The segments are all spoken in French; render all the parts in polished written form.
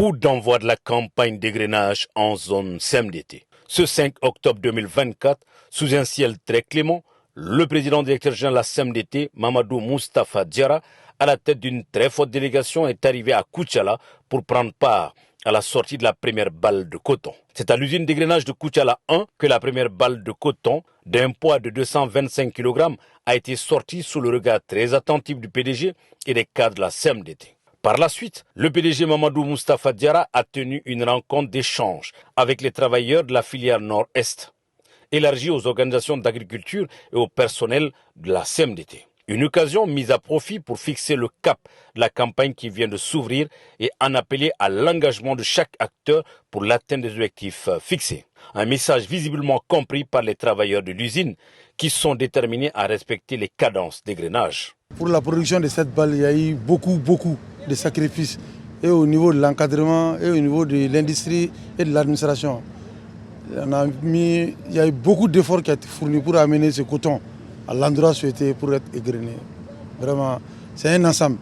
Coup d'envoi de la campagne d'égrenage en zone CMDT. Ce 5 octobre 2024, sous un ciel très clément, le président directeur général de la CMDT, Mamadou Moustapha Diarra, à la tête d'une très forte délégation, est arrivé à Koutiala pour prendre part à la sortie de la première balle de coton. C'est à l'usine d'égrenage de Koutiala 1 que la première balle de coton, d'un poids de 225 kg, a été sortie sous le regard très attentif du PDG et des cadres de la CMDT. Par la suite, le PDG Mamadou Moustapha Diarra a tenu une rencontre d'échange avec les travailleurs de la filière Nord-Est, élargie aux organisations d'agriculture et au personnel de la CMDT. Une occasion mise à profit pour fixer le cap de la campagne qui vient de s'ouvrir et en appeler à l'engagement de chaque acteur pour l'atteinte des objectifs fixés. Un message visiblement compris par les travailleurs de l'usine qui sont déterminés à respecter les cadences d'égrenage. Pour la production de cette balle, il y a eu beaucoup de sacrifices, et au niveau de l'encadrement, et au niveau de l'industrie et de l'administration. Il y a eu beaucoup d'efforts qui ont été fournis pour amener ce coton à l'endroit souhaité pour être égrené. Vraiment, c'est un ensemble.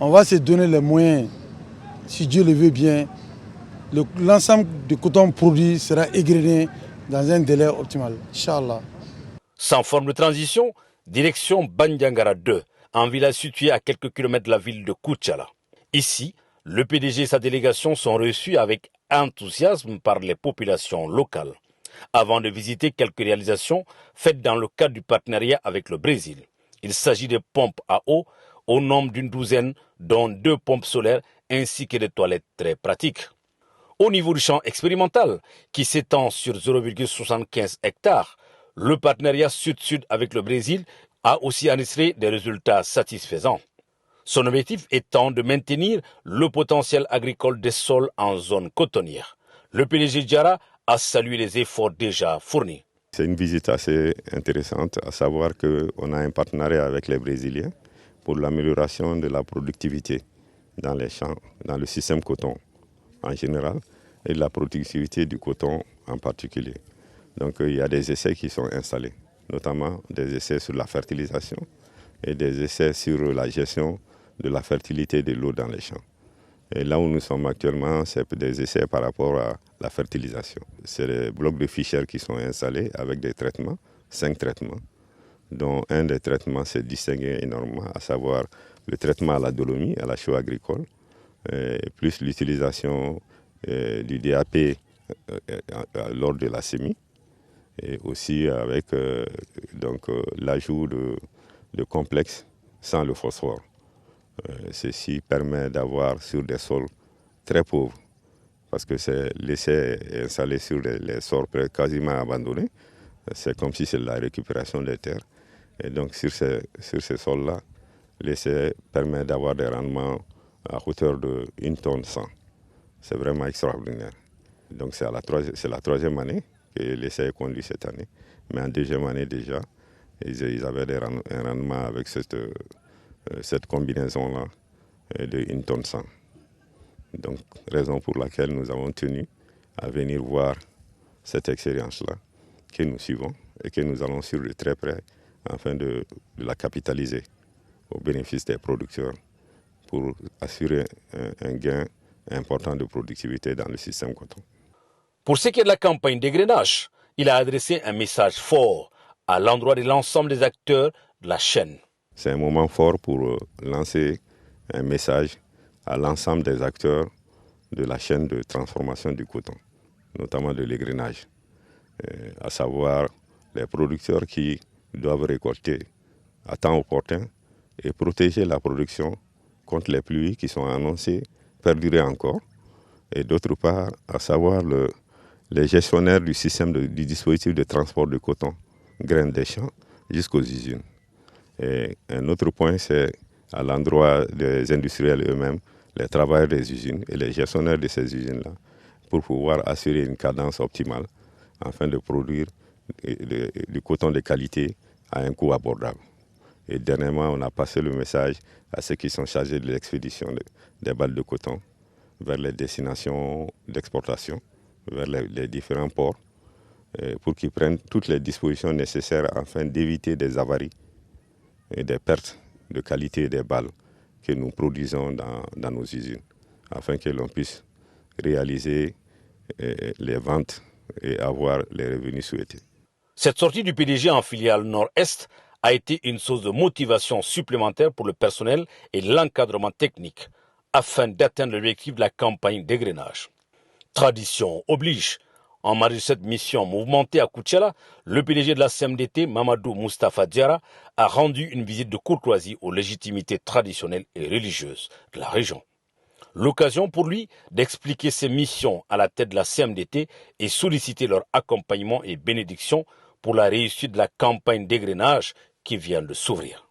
On va se donner les moyens, si Dieu le veut bien. L'ensemble du coton produit sera égrené dans un délai optimal. Inch'Allah. Sans forme de transition, direction Bandiangara 2, un village situé à quelques kilomètres de la ville de Koutiala. Ici, le PDG et sa délégation sont reçus avec enthousiasme par les populations locales, avant de visiter quelques réalisations faites dans le cadre du partenariat avec le Brésil. Il s'agit de pompes à eau au nombre d'une douzaine, dont 2 pompes solaires ainsi que des toilettes très pratiques. Au niveau du champ expérimental, qui s'étend sur 0,75 hectares, le partenariat Sud-Sud avec le Brésil a aussi enregistré des résultats satisfaisants. Son objectif étant de maintenir le potentiel agricole des sols en zone cotonnière. Le PDG Diarra a salué les efforts déjà fournis. C'est une visite assez intéressante, à savoir qu'on a un partenariat avec les Brésiliens pour l'amélioration de la productivité dans les champs, dans le système coton en général et de la productivité du coton en particulier. Donc il y a des essais qui sont installés, notamment des essais sur la fertilisation et des essais sur la gestion de la fertilité de l'eau dans les champs. Et là où nous sommes actuellement, c'est des essais par rapport à la fertilisation. C'est des blocs de fichères qui sont installés avec des traitements, 5 traitements, dont un des traitements s'est distingué énormément, à savoir le traitement à la dolomie, à la chaux agricole, plus l'utilisation du DAP lors de la semis, et aussi avec l'ajout de complexes sans le phosphore. Ceci permet d'avoir sur des sols très pauvres, parce que l'essai est installé sur les sols quasiment abandonnés. C'est comme si c'est la récupération des terres. Et donc sur ces sols-là, l'essai permet d'avoir des rendements à hauteur de 1 tonne 100. C'est vraiment extraordinaire. Donc c'est la troisième année que l'essai est conduit cette année. Mais en deuxième année déjà, ils avaient un rendement avec cette combinaison-là de 1 tonne 100. Donc, raison pour laquelle nous avons tenu à venir voir cette expérience-là que nous suivons et que nous allons suivre de très près afin de la capitaliser au bénéfice des producteurs pour assurer un gain important de productivité dans le système coton. Pour ce qui est de la campagne d'égrenage, il a adressé un message fort à l'endroit de l'ensemble des acteurs de la chaîne. C'est un moment fort pour lancer un message à l'ensemble des acteurs de la chaîne de transformation du coton, notamment de l'égrenage, à savoir les producteurs qui doivent récolter à temps opportun et protéger la production contre les pluies qui sont annoncées perdurer encore, et d'autre part, à savoir les gestionnaires du système du dispositif de transport de coton, graines des champs, jusqu'aux usines. Et un autre point, c'est à l'endroit des industriels eux-mêmes, les travailleurs des usines et les gestionnaires de ces usines-là, pour pouvoir assurer une cadence optimale afin de produire du coton de qualité à un coût abordable. Et dernièrement, on a passé le message à ceux qui sont chargés de l'expédition des balles de coton vers les destinations d'exportation, vers les différents ports, pour qu'ils prennent toutes les dispositions nécessaires afin d'éviter des avaries et des pertes de qualité des balles que nous produisons dans nos usines, afin que l'on puisse réaliser les ventes et avoir les revenus souhaités. Cette sortie du PDG en filiale Nord-Est a été une source de motivation supplémentaire pour le personnel et l'encadrement technique afin d'atteindre l'objectif de la campagne d'égrainage. Tradition oblige. En marge de cette mission mouvementée à Koutiala, le PDG de la CMDT, Mamadou Moustapha Diarra, a rendu une visite de courtoisie aux légitimités traditionnelles et religieuses de la région. L'occasion pour lui d'expliquer ses missions à la tête de la CMDT et solliciter leur accompagnement et bénédiction pour la réussite de la campagne d'égrainage qui vient de s'ouvrir.